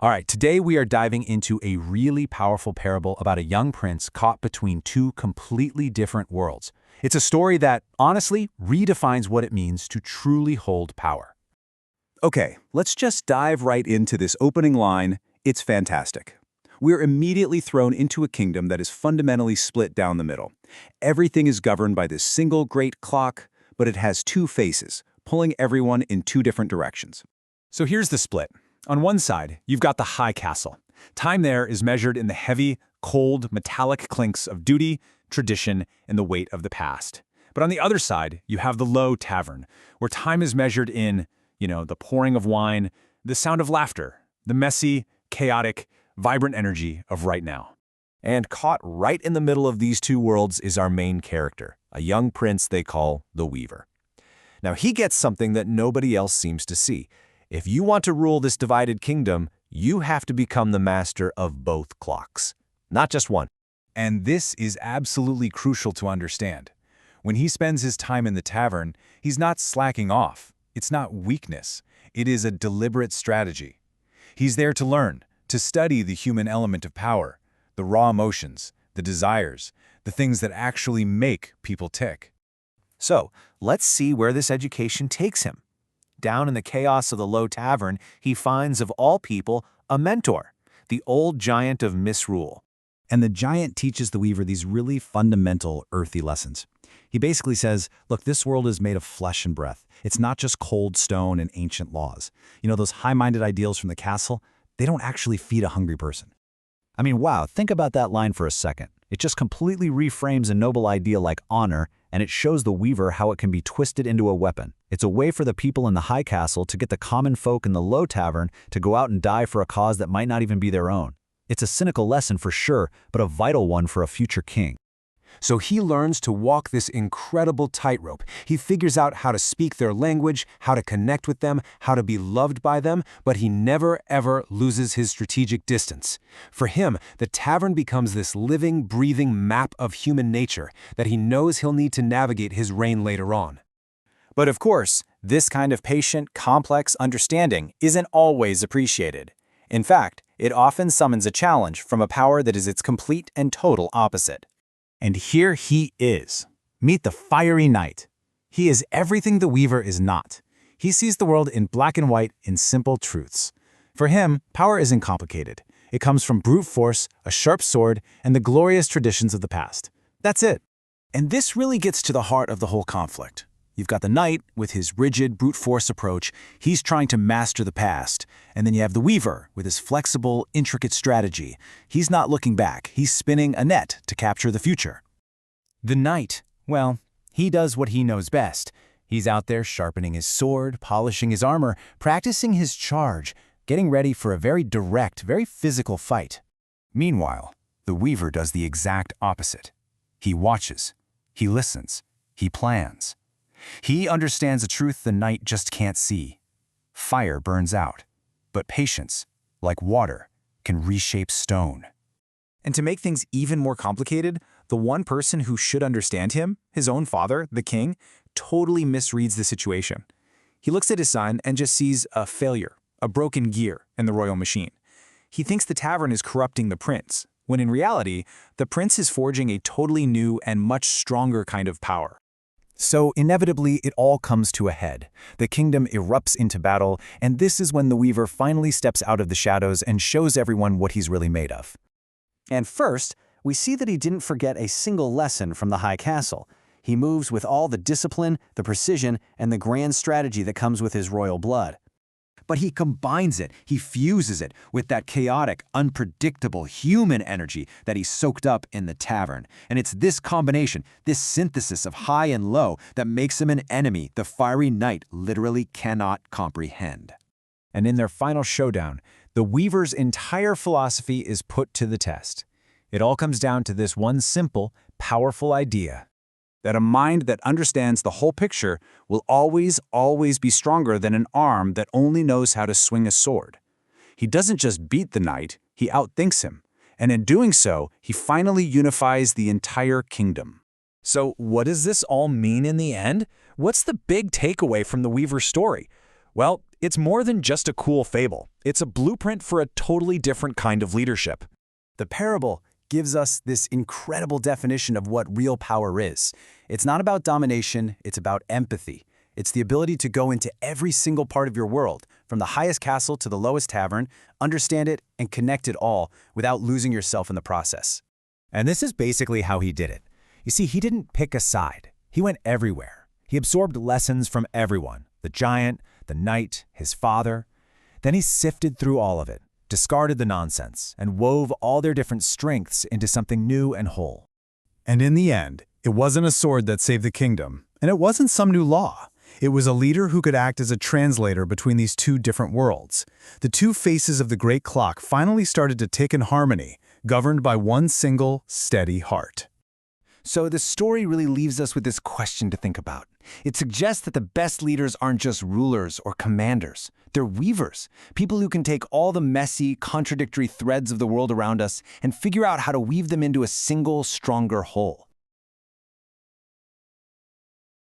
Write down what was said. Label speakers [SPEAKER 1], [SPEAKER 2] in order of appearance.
[SPEAKER 1] All right, today we are diving into a really powerful parable about a young prince caught between two completely different worlds. It's a story that, honestly, redefines what it means to truly hold power.
[SPEAKER 2] Okay, let's just dive right into this opening line. It's fantastic. We're immediately thrown into a kingdom that is fundamentally split down the middle. Everything is governed by this single great clock, but it has two faces, pulling everyone in two different directions.
[SPEAKER 1] So here's the split. On one side, you've got the high castle. Time there is measured in the heavy, cold, metallic clinks of duty, tradition, and the weight of the past. But on the other side, you have the low tavern, where time is measured in, the pouring of wine, the sound of laughter, the messy, chaotic, vibrant energy of right now.
[SPEAKER 3] And caught right in the middle of these two worlds is our main character, a young prince they call the Weaver. Now, he gets something that nobody else seems to see. If you want to rule this divided kingdom, you have to become the master of both clocks, not just one.
[SPEAKER 1] And this is absolutely crucial to understand. When he spends his time in the tavern, he's not slacking off. It's not weakness. It is a deliberate strategy. He's there to learn, to study the human element of power, the raw emotions, the desires, the things that actually make people tick.
[SPEAKER 3] So, let's see where this education takes him. Down in the chaos of the low tavern, he finds, of all people, a mentor, the old giant of misrule.
[SPEAKER 2] And the giant teaches the Weaver these really fundamental, earthy lessons. He basically says, look, this world is made of flesh and breath. It's not just cold stone and ancient laws. Those high-minded ideals from the castle, they don't actually feed a hungry person. I mean, wow, think about that line for a second. It just completely reframes a noble ideal like honor, and it shows the Weaver how it can be twisted into a weapon. It's a way for the people in the high castle to get the common folk in the low tavern to go out and die for a cause that might not even be their own. It's a cynical lesson for sure, but a vital one for a future king.
[SPEAKER 1] So he learns to walk this incredible tightrope. He figures out how to speak their language, how to connect with them, how to be loved by them, but he never, ever loses his strategic distance. For him, the tavern becomes this living, breathing map of human nature that he knows he'll need to navigate his reign later on.
[SPEAKER 4] But of course, this kind of patient, complex understanding isn't always appreciated. In fact, it often summons a challenge from a power that is its complete and total opposite.
[SPEAKER 2] And here he is. Meet the fiery knight. He is everything the Weaver is not. He sees the world in black and white, in simple truths. For him, power isn't complicated. It comes from brute force, a sharp sword, and the glorious traditions of the past. That's it. And this really gets to the heart of the whole conflict. You've got the knight with his rigid, brute force approach. He's trying to master the past. And then you have the Weaver with his flexible, intricate strategy. He's not looking back. He's spinning a net to capture the future.
[SPEAKER 1] The knight, well, he does what he knows best. He's out there sharpening his sword, polishing his armor, practicing his charge, getting ready for a very direct, very physical fight. Meanwhile, the Weaver does the exact opposite. He watches, he listens, he plans. He understands a truth the knight just can't see. Fire burns out, but patience, like water, can reshape stone.
[SPEAKER 4] And to make things even more complicated, the one person who should understand him, his own father, the king, totally misreads the situation. He looks at his son and just sees a failure, a broken gear in the royal machine. He thinks the tavern is corrupting the prince, when in reality, the prince is forging a totally new and much stronger kind of power.
[SPEAKER 2] So inevitably, it all comes to a head. The kingdom erupts into battle, and this is when the Weaver finally steps out of the shadows and shows everyone what he's really made of.
[SPEAKER 5] And first, we see that he didn't forget a single lesson from the high castle. He moves with all the discipline, the precision, and the grand strategy that comes with his royal blood.
[SPEAKER 6] But he combines it, he fuses it with that chaotic, unpredictable human energy that he soaked up in the tavern. And it's this combination, this synthesis of high and low, that makes him an enemy the fiery knight literally cannot comprehend.
[SPEAKER 1] And in their final showdown, the Weaver's entire philosophy is put to the test. It all comes down to this one simple, powerful idea: that a mind that understands the whole picture will always, always be stronger than an arm that only knows how to swing a sword. He doesn't just beat the knight, he outthinks him. And in doing so, he finally unifies the entire kingdom. So what does this all mean in the end? What's the big takeaway from the Weaver story? Well,
[SPEAKER 3] It's more than just a cool fable. It's a blueprint for a totally different kind of leadership.
[SPEAKER 2] The parable gives us this incredible definition of what real power is. It's not about domination, it's about empathy. It's the ability to go into every single part of your world, from the highest castle to the lowest tavern, understand it and connect it all without losing yourself in the process.
[SPEAKER 1] And this is basically how he did it. You see, he didn't pick a side. He went everywhere. He absorbed lessons from everyone, the giant, the knight, his father. Then he sifted through all of it, discarded the nonsense, and wove all their different strengths into something new and whole.
[SPEAKER 2] And in the end, it wasn't a sword that saved the kingdom, and it wasn't some new law. It was a leader who could act as a translator between these two different worlds. The two faces of the great clock finally started to tick in harmony, governed by one single, steady heart.
[SPEAKER 1] So the story really leaves us with this question to think about. It suggests that the best leaders aren't just rulers or commanders. They're weavers, people who can take all the messy, contradictory threads of the world around us and figure out how to weave them into a single, stronger whole.